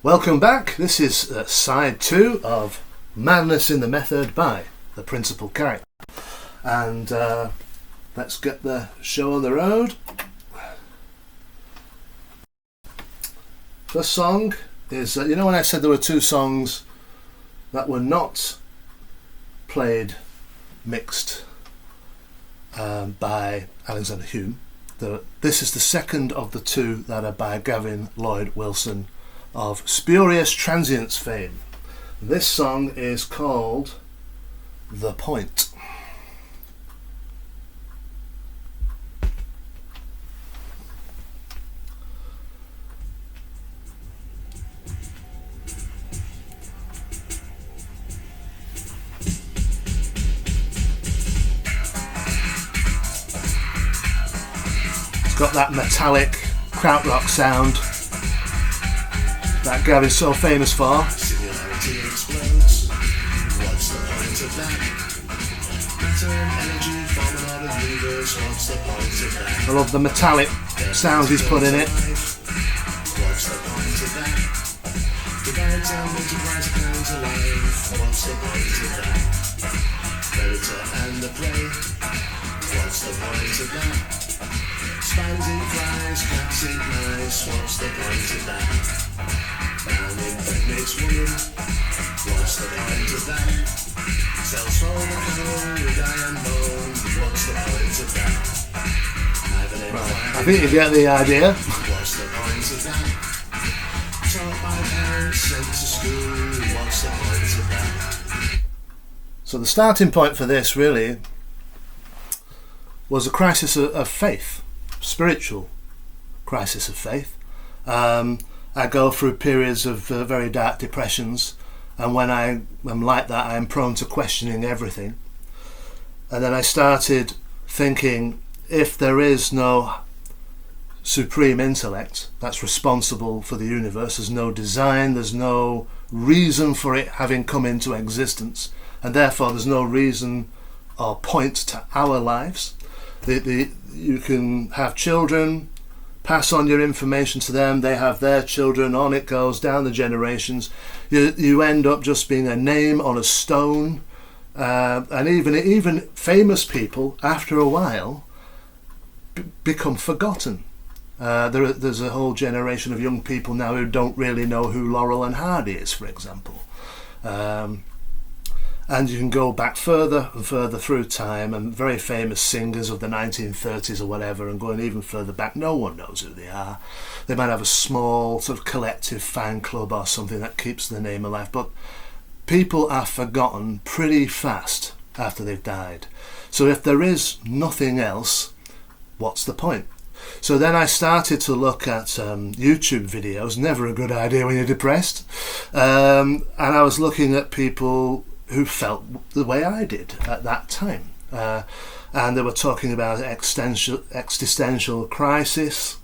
Welcome back. This is side 2 of Madness in the Method by the Principal Character. And let's get the show on the road. First song is, you know when I said there were 2 songs that were not played mixed by Alexander Hume? This is the second of the 2 that are by Gavin Lloyd Wilson of Spurious Transients fame. This song is called The Point. It's got that metallic krautrock sound that Gavin's so famous for. Singularity explodes. What's the point of that? Matter and energy form another universe. What's the point of that? I love the metallic sounds he's put in it. What's the point of that? Divide and multiplies comes alive. What's the point of that? Predator and the prey. What's the point of that? Spiders eat flies, cats eat mice. What's the point of that? Man impregnates woman. What's the point of that? Cells form a coal with iron bone. What's the point of that? I think you get the idea. What's the point of that? Taught by parents, sent to school. What's the point of that? So the starting point for this really was a crisis of faith, spiritual crisis of faith. I go through periods of very dark depressions, and when I am like that, I am prone to questioning everything. And then I started thinking, if there is no supreme intellect that's responsible for the universe, there's no design, there's no reason for it having come into existence, and therefore there's no reason or point to our lives. You can have children, pass on your information to them, they have their children, on it goes down the generations. You end up just being a name on a stone, and even famous people after a while become forgotten. There's a whole generation of young people now who don't really know who Laurel and Hardy is, for example. And you can go back further and further through time, and very famous singers of the 1930s or whatever, and going even further back, no one knows who they are. They might have a small sort of collective fan club or something that keeps the name alive, but people are forgotten pretty fast after they've died. So if there is nothing else, what's the point? So then I started to look at YouTube videos, never a good idea when you're depressed, and I was looking at people who felt the way I did at that time, and they were talking about existential crisis,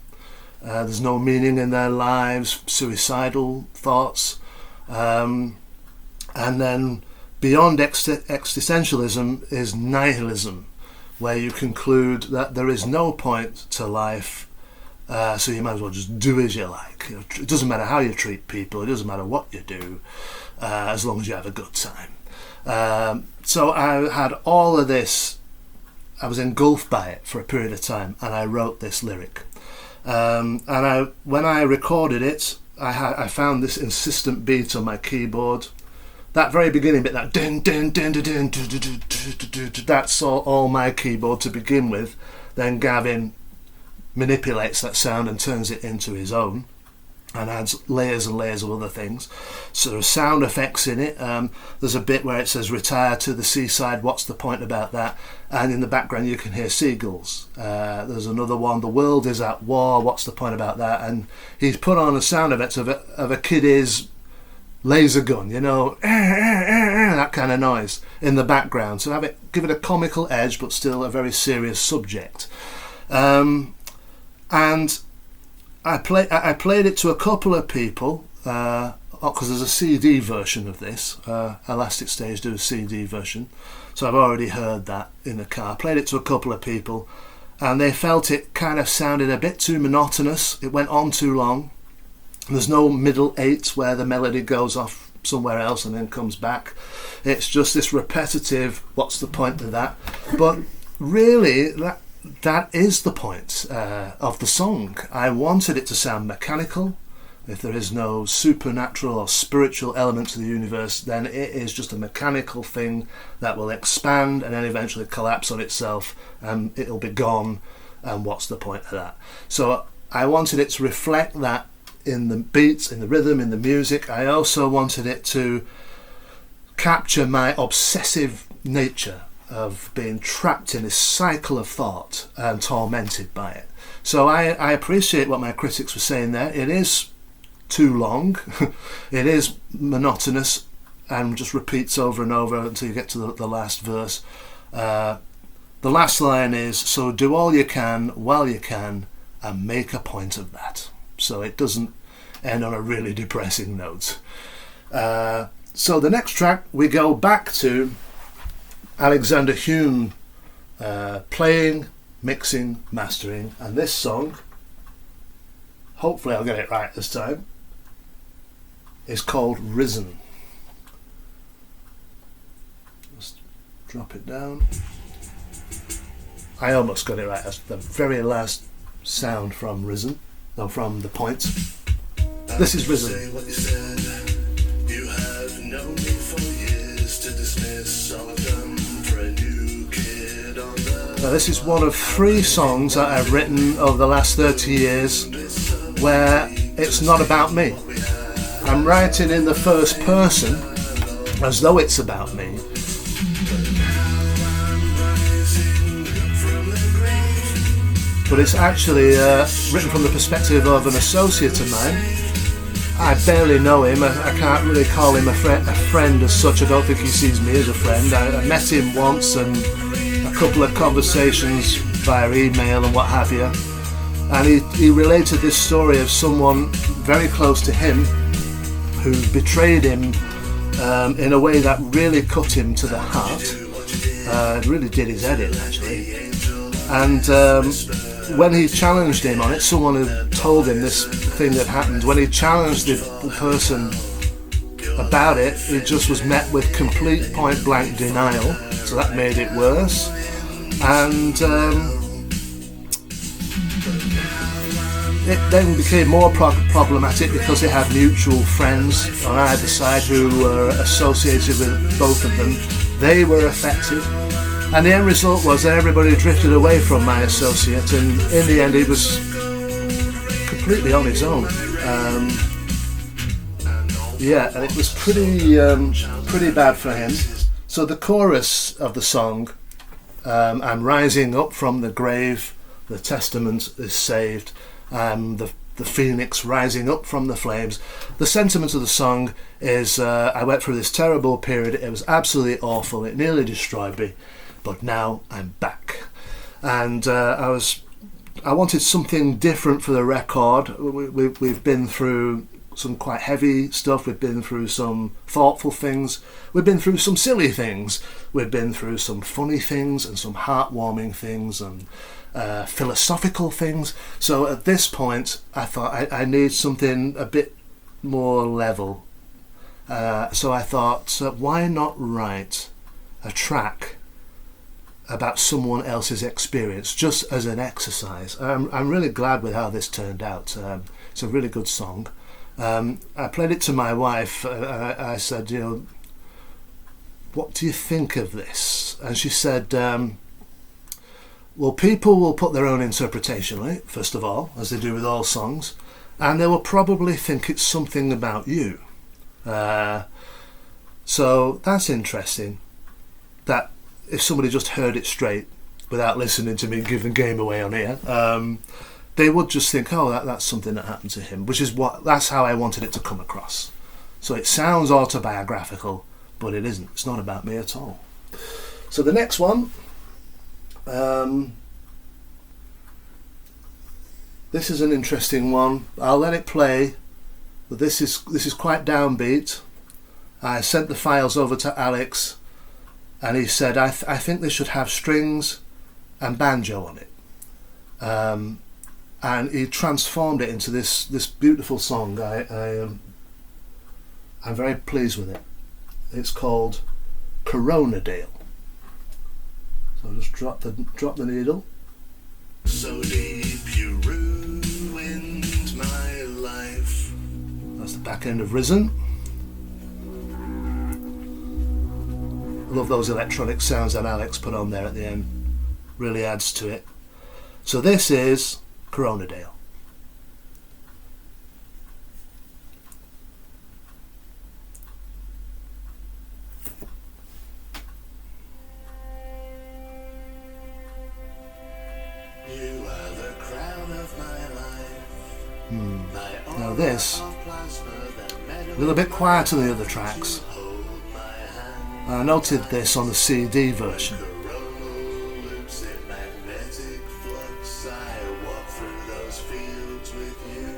there's no meaning in their lives, suicidal thoughts, and then beyond existentialism is nihilism, where you conclude that there is no point to life, so you might as well just do as you like. It doesn't matter how you treat people, it doesn't matter what you do, as long as you have a good time. So I had all of this, I was engulfed by it for a period of time, and I wrote this lyric. And when I recorded it, I found this insistent beat on my keyboard. That very beginning bit, that din din din din din, that's all my keyboard to begin with. Then Gavin manipulates that sound and turns it into his own, and adds layers and layers of other things. So there are sound effects in it. There's a bit where it says retire to the seaside, what's the point about that? And in the background you can hear seagulls. There's another one, the world is at war, what's the point about that? And he's put on a sound effect of a kid's laser gun, you know, that kind of noise in the background. So give it a comical edge, but still a very serious subject. And I played it to a couple of people, because there's a CD version of this. Elastic Stage do a CD version, so I've already heard that in the car. Played it to a couple of people, and they felt it kind of sounded a bit too monotonous. It went on too long, There's no middle 8 where the melody goes off somewhere else and then comes back. It's just this repetitive, what's the point of that? But really, that is the point of the song. I wanted it to sound mechanical. If there is no supernatural or spiritual element to the universe, then it is just a mechanical thing that will expand and then eventually collapse on itself, and it'll be gone, and what's the point of that? So I wanted it to reflect that in the beats, in the rhythm, in the music. I also wanted it to capture my obsessive nature of being trapped in this cycle of thought and tormented by it. So I appreciate what my critics were saying there. It is too long, it is monotonous and just repeats over and over until you get to the last verse. The last line is, so do all you can while you can and make a point of that. So it doesn't end on a really depressing note. So the next track, we go back to Alexander Hume playing, mixing, mastering, and this song, hopefully I'll get it right this time, is called Risen. Just drop it down. I almost got it right. That's the very last sound from Risen, no, from the point. This is Risen. You have known me for years to dismiss all of them for a new kid on the. Now, this is one of 3 songs that I've written over the last 30 years where it's not about me. I'm writing in the first person as though it's about me. But it's actually written from the perspective of an associate of mine. I barely know him. I can't really call him a friend as such. I don't think he sees me as a friend. I met him once and a couple of conversations via email and what have you. And he related this story of someone very close to him who betrayed him in a way that really cut him to the heart. It really did his head in, actually. And when he challenged him on it, someone had told him this thing that happened. When he challenged the person about it, he just was met with complete point-blank denial. So that made it worse. And it then became more problematic because they had mutual friends on either side who were associated with both of them. They were affected. And the end result was that everybody drifted away from my associate, and in the end he was completely on his own. Yeah, and it was pretty bad for him. So the chorus of the song, I'm rising up from the grave, the testament is saved, the phoenix rising up from the flames. The sentiment of the song is, I went through this terrible period, it was absolutely awful, it nearly destroyed me. But now I'm back, and I wanted something different for the record. We've been through some quite heavy stuff, we've been through some thoughtful things, we've been through some silly things, we've been through some funny things and some heartwarming things and philosophical things. So at this point I thought I need something a bit more level. So I thought, why not write a track about someone else's experience, just as an exercise. I'm really glad with how this turned out. It's a really good song. I played it to my wife. I said, what do you think of this? And she said, well, people will put their own interpretation on it, first of all, as they do with all songs, and they will probably think it's something about you. So that's interesting, that if somebody just heard it straight without listening to me give the game away on here, they would just think, oh, that's something that happened to him, that's how I wanted it to come across. So it sounds autobiographical, but it isn't. It's not about me at all. So the next one, this is an interesting one. I'll let it play, but this is quite downbeat. I sent the files over to Alex, and he said, I think they should have strings and banjo on it. and he transformed it into this beautiful song. I'm very pleased with it. It's called Coronadale. So I'll just drop the needle. So deep you ruined my life. That's the back end of Risen. I love those electronic sounds that Alex put on there at the end. Really adds to it. So this is Coronadale. You are the crown of my life. Now this, a little bit quieter than the other tracks. I noted this on the CD version.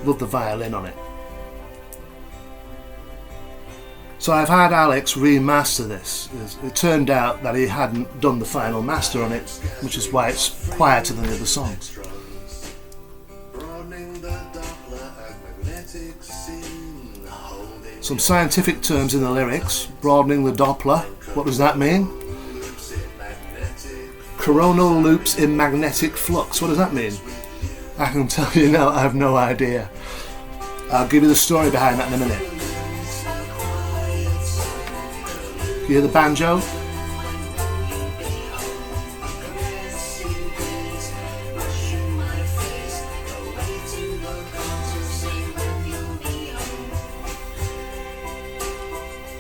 Love the violin on it. So I've had Alex remaster this. It turned out that he hadn't done the final master on it, which is why it's quieter than the other songs. Some scientific terms in the lyrics. Broadening the Doppler. What does that mean? Coronal loops in magnetic flux. What does that mean? I can tell you now, I have no idea. I'll give you the story behind that in a minute. Can you hear the banjo?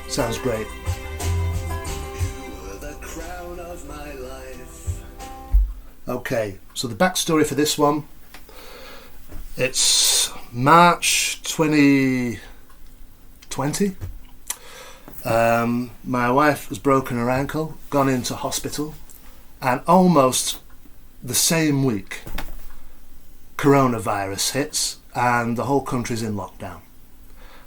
Sounds great. Okay, so the backstory for this one. It's March 2020. My wife has broken her ankle, gone into hospital, and almost the same week, coronavirus hits and the whole country's in lockdown.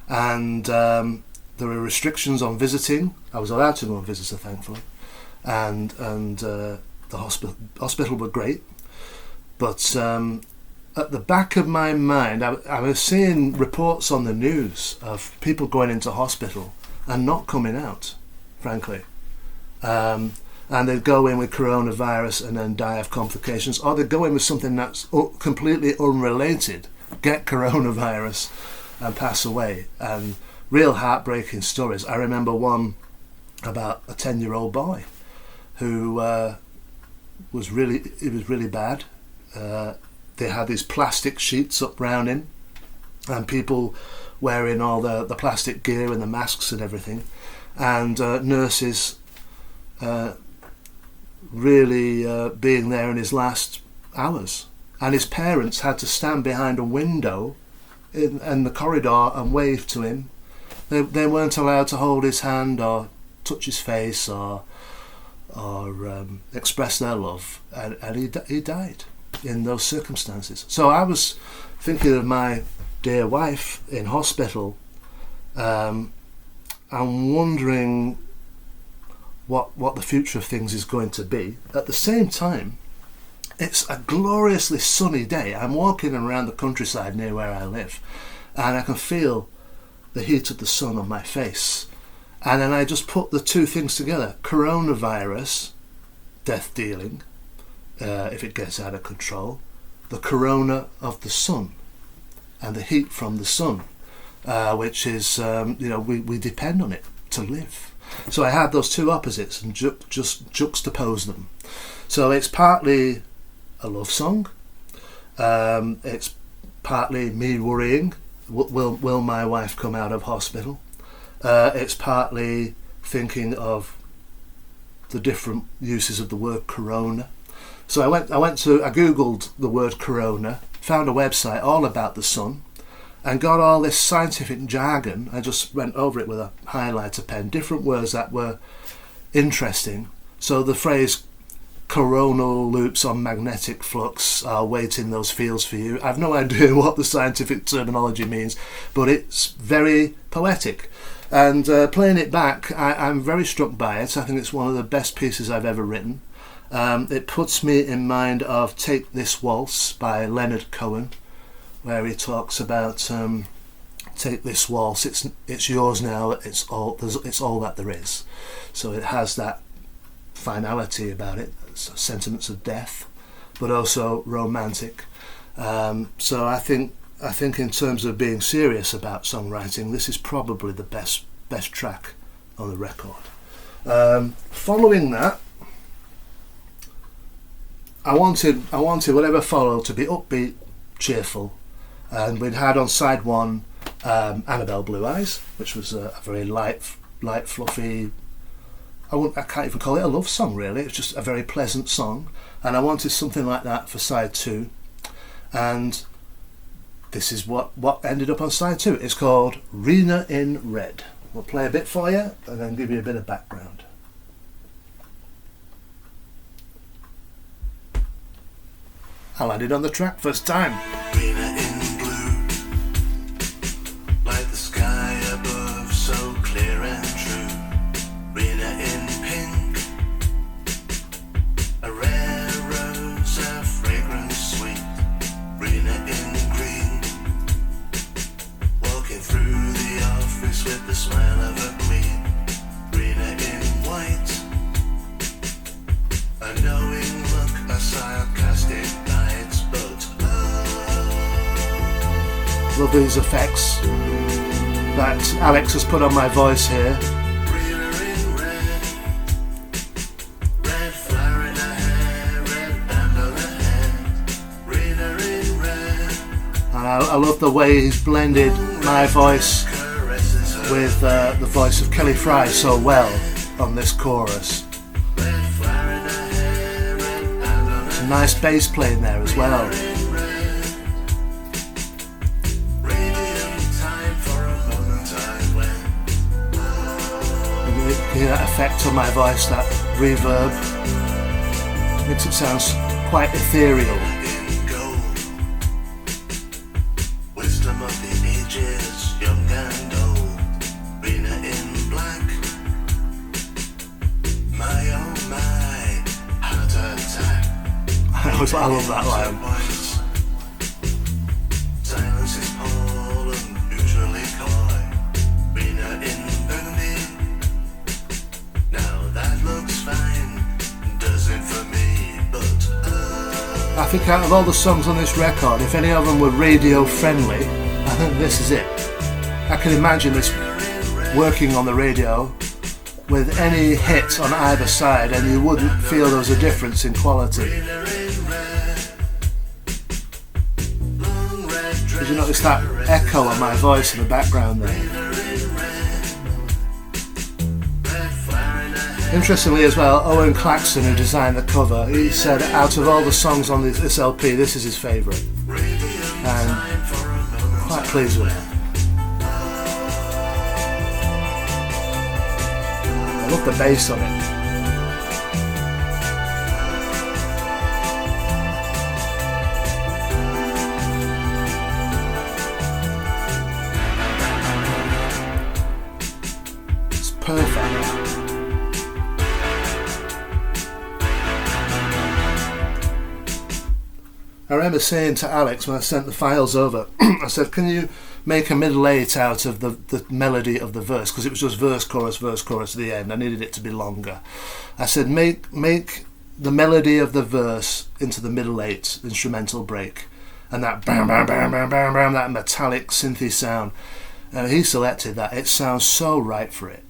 And there were restrictions on visiting. I was allowed to go and visit her, thankfully, and the hospital were great. But at the back of my mind, I was seeing reports on the news of people going into hospital and not coming out, frankly. And they'd go in with coronavirus and then die of complications, or they'd go in with something that's completely unrelated, get coronavirus and pass away. And real heartbreaking stories. I remember one about a 10-year-old boy who was really bad. They had these plastic sheets up round him, and people wearing all the plastic gear and the masks and everything, and nurses really being there in his last hours. And his parents had to stand behind a window in the corridor and wave to him. They weren't allowed to hold his hand or touch his face or express their love, and he died in those circumstances. So I was thinking of my dear wife in hospital, and wondering what the future of things is going to be. At the same time, it's a gloriously sunny day. I'm walking around the countryside near where I live, and I can feel the heat of the sun on my face. And then I just put the two things together. Coronavirus, death dealing, if it gets out of control. The corona of the sun and the heat from the sun, which is, we depend on it to live. So I had those two opposites and just juxtaposed them. So it's partly a love song. It's partly me worrying. Will my wife come out of hospital? It's partly thinking of the different uses of the word corona. So I googled the word corona, found a website all about the sun, and got all this scientific jargon. I just went over it with a highlighter pen, different words that were interesting. So the phrase coronal loops on magnetic flux are weighting those fields for you. I've no idea what the scientific terminology means, but it's very poetic. And playing it back, I'm very struck by it. I think it's one of the best pieces I've ever written. It puts me in mind of Take This Waltz by Leonard Cohen, where he talks about take this waltz, it's yours now, it's all that there is. So it has that finality about it, sentiments of death, but also romantic. So I think in terms of being serious about songwriting, this is probably the best track on the record. Following that, I wanted whatever followed to be upbeat, cheerful, and we'd had on side one Annabelle Blue Eyes, which was a very light, fluffy. I can't even call it a love song really. It's just a very pleasant song, and I wanted something like that for side two, and this is what ended up on side two. It's called Rena in Red. We'll play a bit for you and then give you a bit of background. I landed on the track first time. Rena in blue, like the sky above, so clear and true. Rena in pink, a rare rose, a fragrance sweet. Rena in green, walking through the office with the smile of a queen. Rena in white, a knowing look, a sarcastic night, but Love these effects that Alex has put on my voice here. Rena in red, red flower in her hair, red band on her head. Rena in red, And I love the way he's blended my voice caresses her. with the voice of Kelly Fry so well on this chorus. Red flower in her hair, red band on her Some nice bass playing there as well. radiant time for a moment I went. And you hear that effect on my voice, that reverb. Makes it sound quite ethereal. In gold, wisdom of the ages, young and old. Rena in black, my oh my, heart attack. I love that line. Silence is Paul and usually coy. Rena in burgundy, now that looks fine, does it for me, but I think out of all the songs on this record, if any of them were radio friendly, I think this is it. I can imagine this working on the radio with any hit on either side, and you wouldn't feel there was a difference in quality. Did you notice that echo of my voice in the background there? Interestingly as well, Owen Claxton, who designed the cover, he said out of all the songs on this LP, this is his favourite. And I'm quite pleased with it. I love the bass on it. It's perfect. I remember saying to Alex when I sent the files over, I said, can you make a middle eight out of the melody of the verse? Because it was just verse, chorus at the end. I needed it to be longer. I said, make the melody of the verse into the middle eight instrumental break. And that bam, bam, bam, bam, bam, bam, that metallic synthy sound. And he selected that. It sounds so right for it.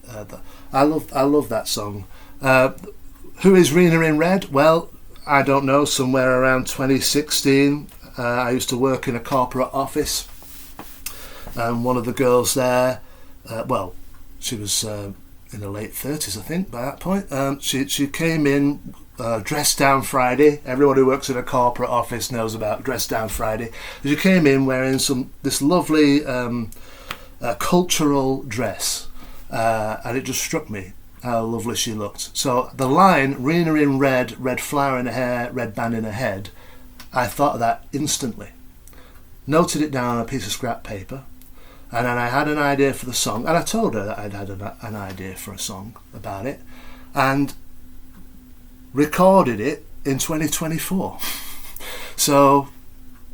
I love that song. Who is Rena in Red? Well, I don't know, somewhere around 2016, I used to work in a corporate office, and one of the girls there, she was in her late 30s, I think, by that point. She came in dressed down Friday. Everyone who works in a corporate office knows about dressed down Friday. She came in wearing this lovely cultural dress, and it just struck me how lovely she looked. So the line, Rena in red, red flower in her hair, red band in her head, I thought of that instantly. Noted it down on a piece of scrap paper, and then I had an idea for the song, and I told her that I'd had an idea for a song about it, and recorded it in 2024. So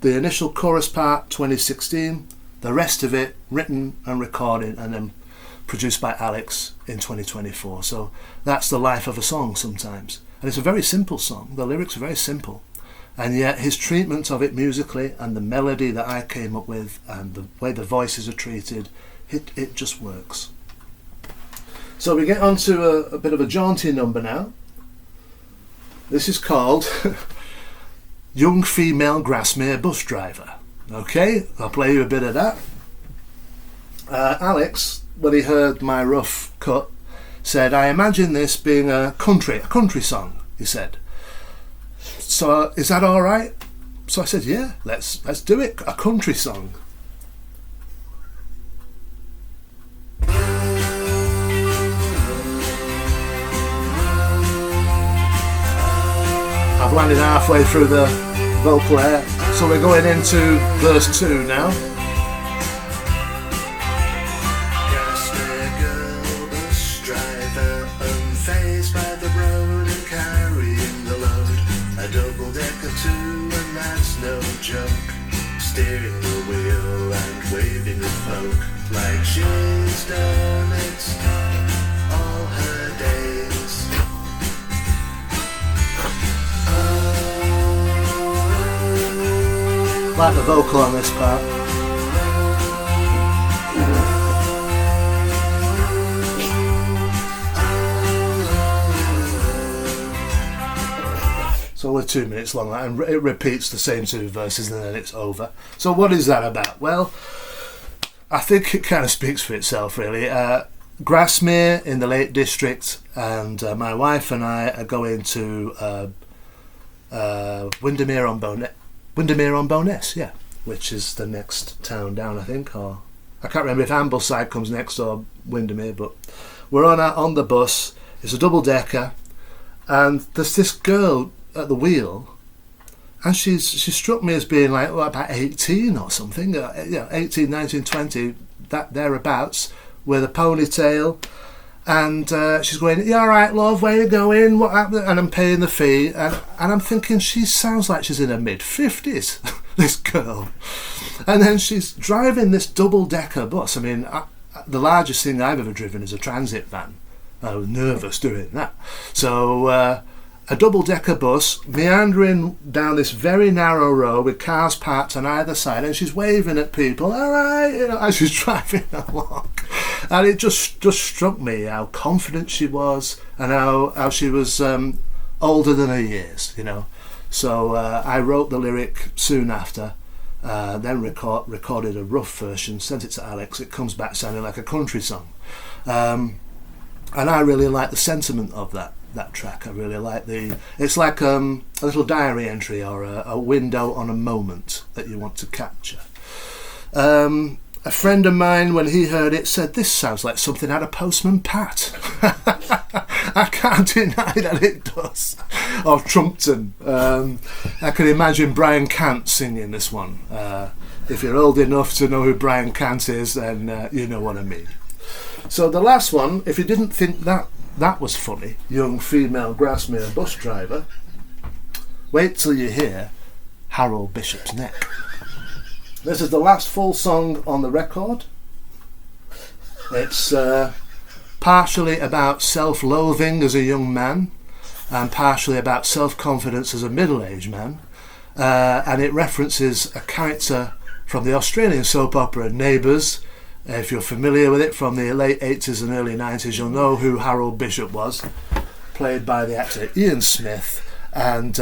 The initial chorus part 2016, the rest of it written and recorded and then produced by Alex in 2024. So that's the life of a song sometimes. And it's a very simple song. The lyrics are very simple. And yet his treatment of it musically and the melody that I came up with and the way the voices are treated, it just works. So we get on to a bit of a jaunty number now. This is called Young Female Grasmere Bus Driver. Okay, I'll play you a bit of that. Alex, when he heard my rough cut, said, I imagine this being a country song, he said. So is that all right? So I said, yeah, let's do it, a country song. I've landed halfway through the vocal there, so we're going into verse 2 now. Grasmere girl, bus driver, unfazed by the road and carrying the load. A double-decker too, and that's no joke. Steering the wheel and waving a poke, like she's done it all her days. Like the vocal on this part. It's only 2 minutes long, and it repeats the same 2 verses and then it's over. So what is that about? Well, I think it kind of speaks for itself, really. Grasmere in the Lake District, and my wife and I are going to Windermere on Bowness, yeah, which is the next town down, I think, or I can't remember if Ambleside comes next or Windermere, but we're on the bus. It's a double-decker, and there's this girl at the wheel, and she struck me as being like about 18 or something, 18, 19, 20, that thereabouts, with a ponytail. And she's going, you all right, love, where you going, what happened? And I'm paying the fee, and I'm thinking, she sounds like she's in her mid-50s, this girl. And then she's driving this double-decker bus. I mean, the largest thing I've ever driven is a transit van. I was nervous doing that. So a double-decker bus meandering down this very narrow road with cars parked on either side, and she's waving at people, all right, as she's driving along. And it just struck me how confident she was and how she was older than her years, So I wrote the lyric soon after, then recorded a rough version, sent it to Alex. It comes back sounding like a country song. And I really like the sentiment of that track. I really like it's like a little diary entry or a window on a moment that you want to capture. A friend of mine, when he heard it, said, this sounds like something out of Postman Pat. I can't deny that it does. Or Trumpton. I can imagine Brian Cant singing this one. If you're old enough to know who Brian Cant is, then you know what I mean. So the last one, if you didn't think that was funny, Young Female Grasmere Bus Driver, wait till you hear Harold Bishop's Neck. This is the last full song on the record. It's partially about self-loathing as a young man and partially about self-confidence as a middle-aged man. And it references a character from the Australian soap opera Neighbours. If you're familiar with it from the late 80s and early 90s, you'll know who Harold Bishop was, played by the actor Ian Smith. And,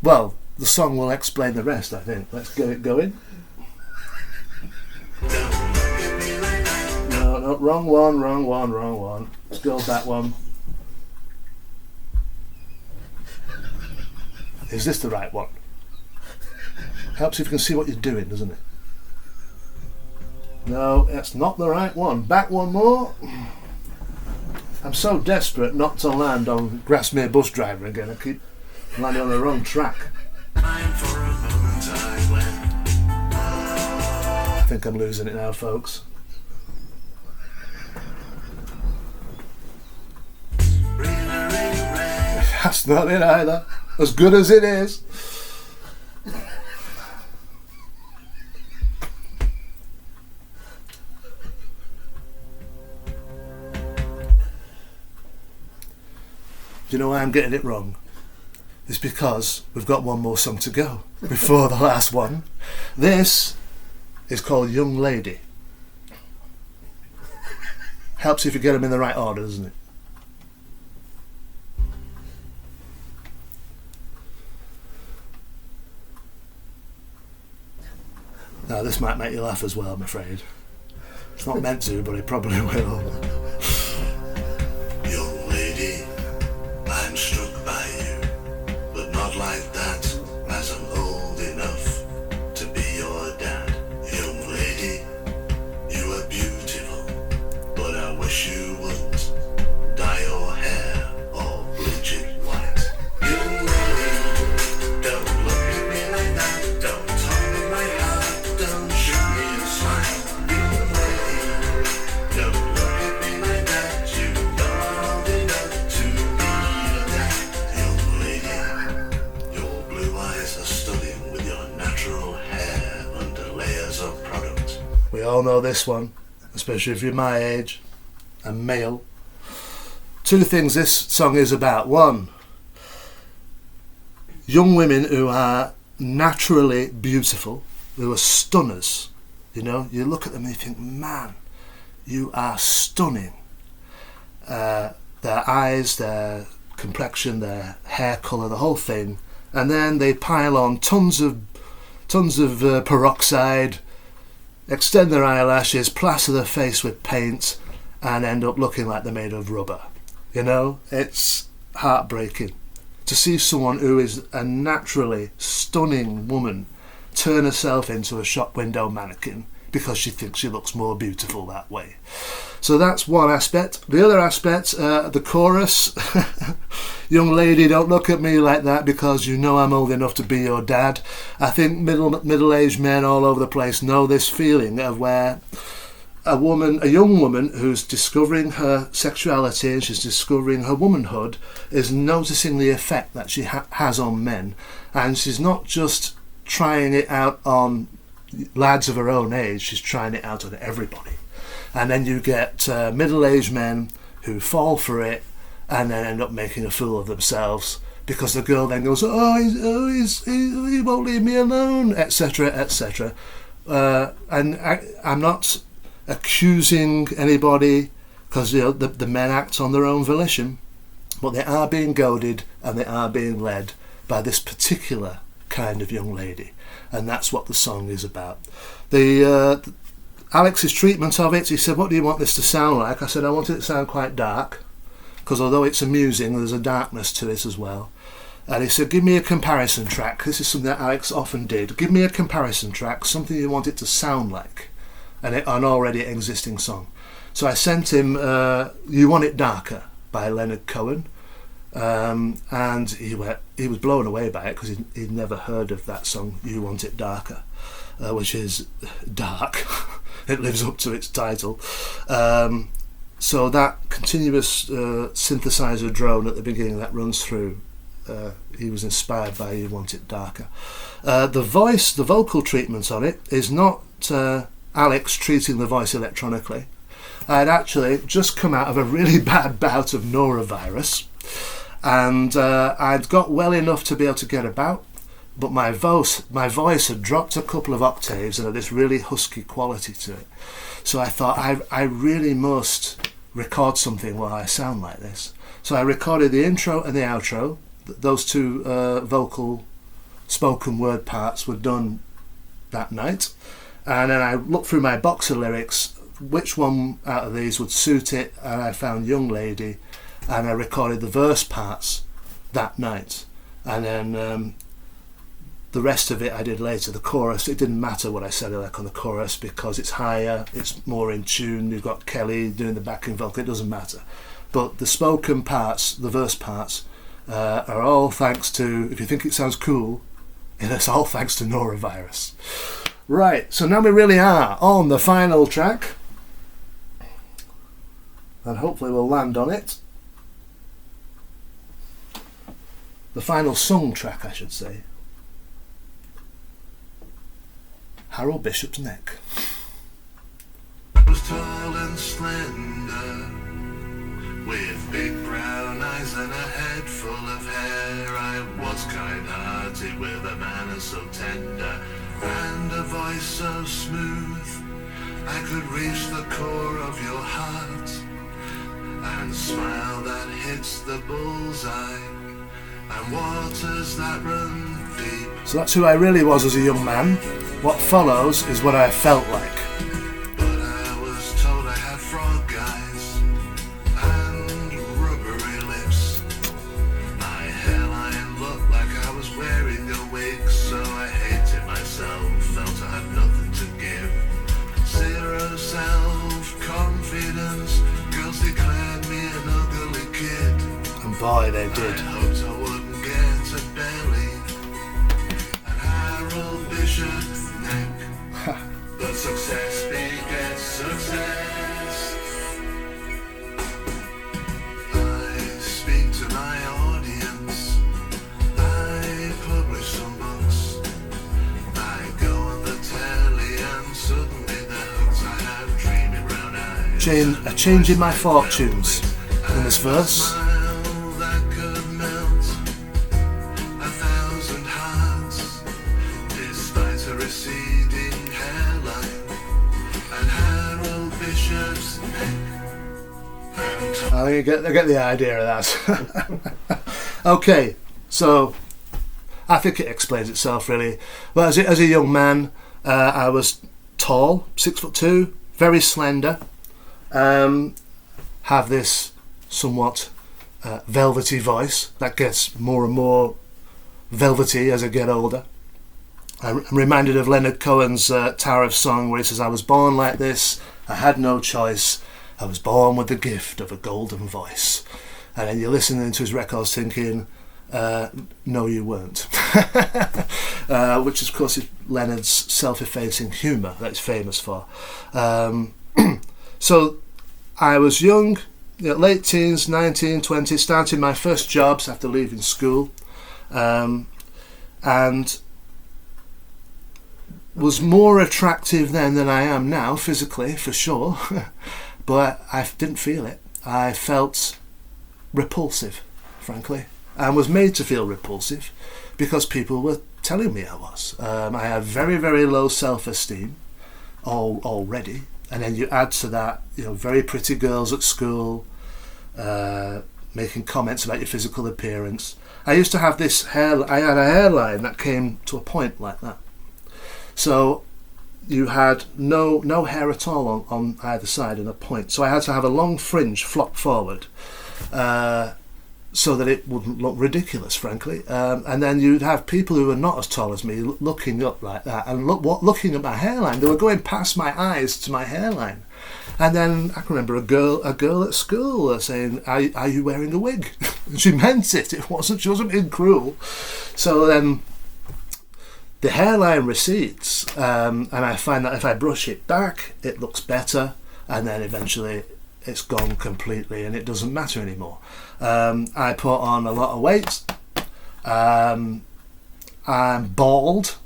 well, the song will explain the rest, I think. Let's get it going. No, wrong one. Let's go back one. Is this the right one? Helps if you can see what you're doing, doesn't it? No, that's not the right one. Back one more. I'm so desperate not to land on Grasmere Bus Driver again. I keep landing on the wrong track. I think I'm losing it now, folks. That's not it either. As good as it is. Do you know why I'm getting it wrong? It's because we've got one more song to go before the last one. This is called Young Lady. Helps if you get them in the right order, doesn't it? Now this might make you laugh as well, I'm afraid. It's not meant to, but it probably will. Young lady, I'm struck by you, but not like that, as I'm old enough to be your dad. Young lady, you are beautiful, but I wish you wouldn't dye your hair or bleach it white. Young lady, don't look at me like that, don't talk in my heart, don't shoot me a smile. Young lady, don't look at me like that, you're not old enough to be your dad. Young lady, your blue eyes are stunning with your natural hair under layers of product. We all know this one, especially if you're my age and male. Two things this song is about. One, young women who are naturally beautiful, who are stunners. You know, you look at them and you think, man, you are stunning. Their eyes, their complexion, their hair colour, the whole thing. And then they pile on tons of peroxide, extend their eyelashes, plaster their face with paint, and end up looking like they're made of rubber. You know, it's heartbreaking to see someone who is a naturally stunning woman turn herself into a shop window mannequin because she thinks she looks more beautiful that way. So that's one aspect. The other aspect, the chorus, young lady, don't look at me like that because you know I'm old enough to be your dad. I think middle-aged men all over the place know this feeling of where a young woman who's discovering her sexuality and she's discovering her womanhood is noticing the effect that she has on men, and she's not just trying it out on lads of her own age, she's trying it out on everybody. And then you get middle-aged men who fall for it and then end up making a fool of themselves because the girl then goes, he won't leave me alone, etc., etc. And I'm not accusing anybody, because the men act on their own volition, but they are being goaded and they are being led by this particular kind of young lady, and that's what the song is about. Alex's treatment of it, he said, what do you want this to sound like? I said, I want it to sound quite dark, because although it's amusing, there's a darkness to it as well. And he said, give me a comparison track. This is something that Alex often did. Give me a comparison track, something you want it to sound like, an already existing song. So I sent him You Want It Darker by Leonard Cohen, and he was blown away by it because he'd never heard of that song, You Want It Darker, which is dark. It lives up to its title. So that continuous synthesizer drone at the beginning that runs through, he was inspired by You Want It Darker. The vocal treatment on it is not Alex treating the voice electronically. I'd actually just come out of a really bad bout of norovirus, and I'd got well enough to be able to get about, but my voice had dropped a couple of octaves and had this really husky quality to it. So I thought, I really must record something where I sound like this. So I recorded the intro and the outro. Those two vocal spoken word parts were done that night. And then I looked through my box of lyrics, which one out of these would suit it, and I found Young Lady, and I recorded the verse parts that night. And then the rest of it I did later. The chorus, it didn't matter what I sounded like on the chorus because it's higher, it's more in tune, you've got Kelly doing the backing vocal, it doesn't matter. But the spoken parts, the verse parts, are all thanks to, if you think it sounds cool, it's all thanks to norovirus. Right, so now we really are on the final track, and hopefully we'll land on it. The final sung track, I should say. Harold Bishop's Neck. Was tall and slender, With big brown eyes and a head full of hair, I was kind-hearted with a manner so tender and a voice so smooth. I could reach the core of your heart and smile that hits the bullseye and waters that run deep. So that's who I really was as a young man. What follows is what I felt like. But I was told I had frog eyes and rubbery lips. My hairline looked like I was wearing a wig, so I hated myself, felt I had nothing to give. Zero self-confidence, girls declared me an ugly kid. And boy, they did. I hoped I wouldn't get a belly and Harold Bishop's neck. But success begets success. I speak to my audience. I publish some books. I go on the telly and suddenly the hooks I have dreamy brown eyes. A change in my fortunes in this verse. Smile that could melt a thousand hearts, despite a receding hairline and Harold Bishop's neck. I get the idea of that. Okay, so I think it explains itself really. Well, as a young man, I was tall, 6'2", very slender. Have this somewhat velvety voice that gets more and more velvety as I get older. I'm reminded of Leonard Cohen's Tower of Song, where he says, "I was born like this, I had no choice, I was born with the gift of a golden voice." And then you're listening to his records thinking, no you weren't. Which of course is Leonard's self-effacing humour that he's famous for. So I was young, late teens, 19, 20, starting my first jobs after leaving school, and was more attractive then than I am now, physically, for sure. But I didn't feel it. I felt repulsive, frankly, and was made to feel repulsive because people were telling me I was. I had very, very low self-esteem already, and then you add to that, very pretty girls at school making comments about your physical appearance. I used to have I had a hairline that came to a point like that. So you had no hair at all on either side and a point. So I had to have a long fringe flop forward so that it wouldn't look ridiculous, frankly. And then you'd have people who were not as tall as me looking up like that and looking at my hairline. They were going past my eyes to my hairline. And then I can remember a girl at school saying, are you wearing a wig? And she meant it. She wasn't being cruel. So then the hairline recedes, and I find that if I brush it back, it looks better, and then eventually it's gone completely and it doesn't matter anymore. I put on a lot of weight. I'm bald.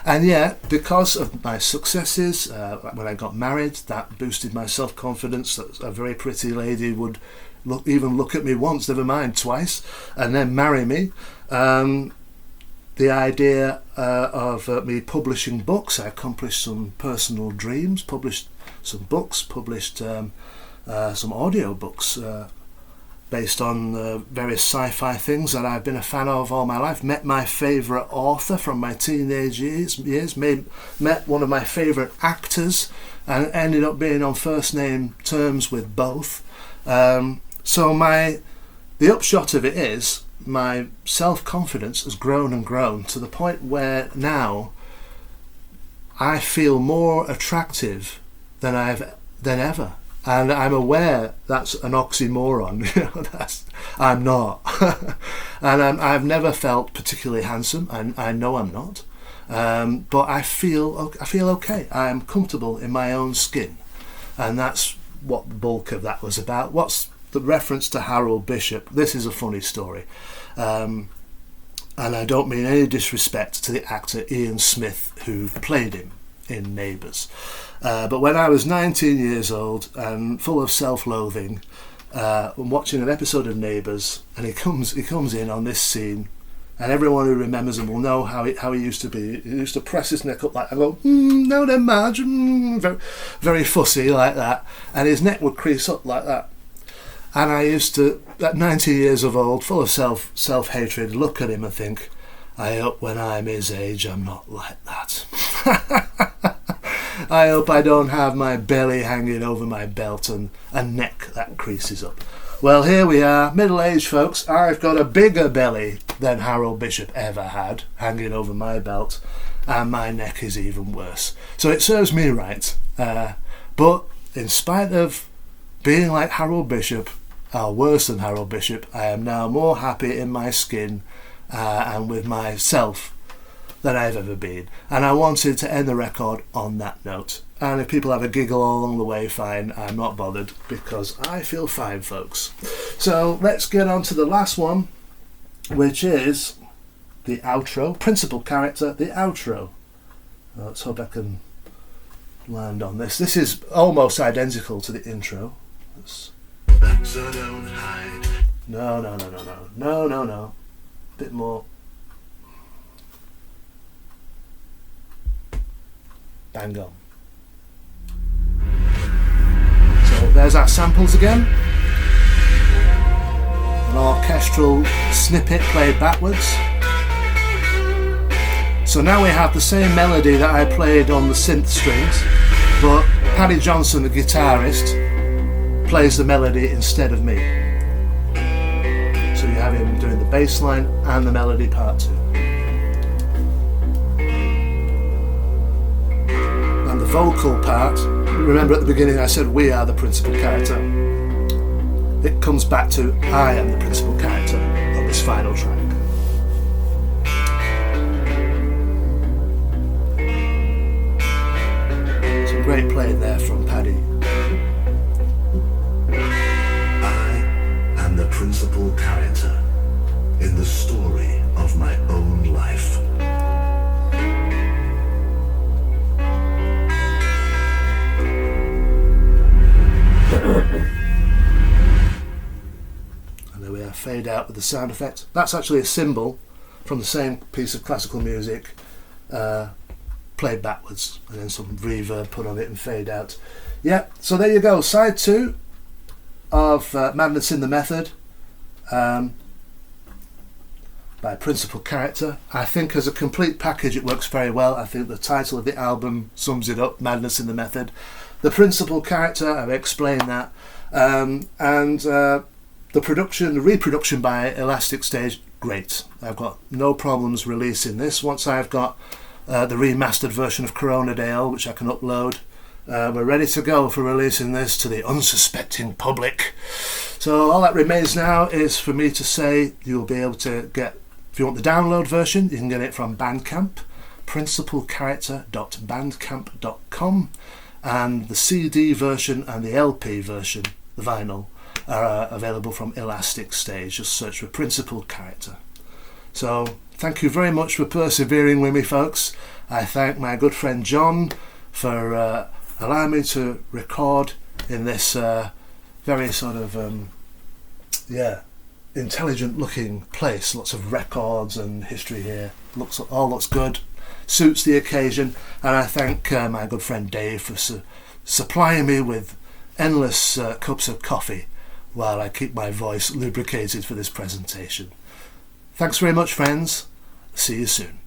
And yet, because of my successes, when I got married, that boosted my self-confidence. A very pretty lady would look at me once, never mind twice, and then marry me. The idea of me publishing books, I accomplished some personal dreams, published some books, published some audio books based on various sci-fi things that I've been a fan of all my life. Met my favourite author from my teenage years, met one of my favourite actors, and ended up being on first name terms with both. So the upshot of it is, my self-confidence has grown and grown to the point where now I feel more attractive than ever, and I'm aware that's an oxymoron. I'm not, and I've never felt particularly handsome, and I know I'm not, but I feel okay. I'm comfortable in my own skin, and that's what the bulk of that was about. What's the reference to Harold Bishop? This is a funny story, and I don't mean any disrespect to the actor Ian Smith who played him in Neighbours, but when I was 19 years old and full of self-loathing, I'm watching an episode of Neighbours, and he comes in on this scene, and everyone who remembers him will know how he used to be. He used to press his neck up like that, and go, no then Marge, very, very fussy like that, and his neck would crease up like that. And I used to, at 90 years of old, full of self-hatred, look at him and think, I hope when I'm his age I'm not like that. I hope I don't have my belly hanging over my belt and a neck that creases up. Well, here we are, middle-aged folks. I've got a bigger belly than Harold Bishop ever had hanging over my belt, and my neck is even worse. So it serves me right. But in spite of being like Harold Bishop, or worse than Harold Bishop, I am now more happy in my skin and with myself than I've ever been. And I wanted to end the record on that note. And if people have a giggle all along the way, fine, I'm not bothered, because I feel fine, folks. So let's get on to the last one, which is the outro. Principal character, the outro. Let's hope I can land on this. This is almost identical to the intro. So don't hide. No. Bit more. Bang on. So there's our samples again. An orchestral snippet played backwards. So now we have the same melody that I played on the synth strings, but Paddy Johnson, the guitarist, plays the melody instead of me. So you have him doing the bass line and the melody part too. And the vocal part, remember at the beginning I said we are the principal character. It comes back to I am the principal character on this final track. Some great playing there from Paddy. The principal character in the story of my own life. And there we are, fade out with the sound effect. That's actually a cymbal from the same piece of classical music, played backwards, and then some reverb put on it and fade out. Yeah, so there you go, side 2 of Madness in the Method by Principal Character. I think as a complete package it works very well. I think the title of the album sums it up, Madness in the Method. The Principal Character, I've explained that, and the reproduction by Elastic Stage, great. I've got no problems releasing this. Once I've got the remastered version of Corona Dale, which I can upload, we're ready to go for releasing this to the unsuspecting public. So all that remains now is for me to say you'll be able to get, if you want the download version, you can get it from Bandcamp, principalcharacter.bandcamp.com, and the CD version and the LP version, the vinyl, are available from Elastic Stage. Just search for Principal Character. So thank you very much for persevering with me, folks. I thank my good friend John for allowing me to record in this very sort of intelligent looking place. Lots of records and history here. All looks good, suits the occasion. And I thank my good friend Dave for supplying me with endless cups of coffee while I keep my voice lubricated for this presentation. Thanks very much, friends. See you soon.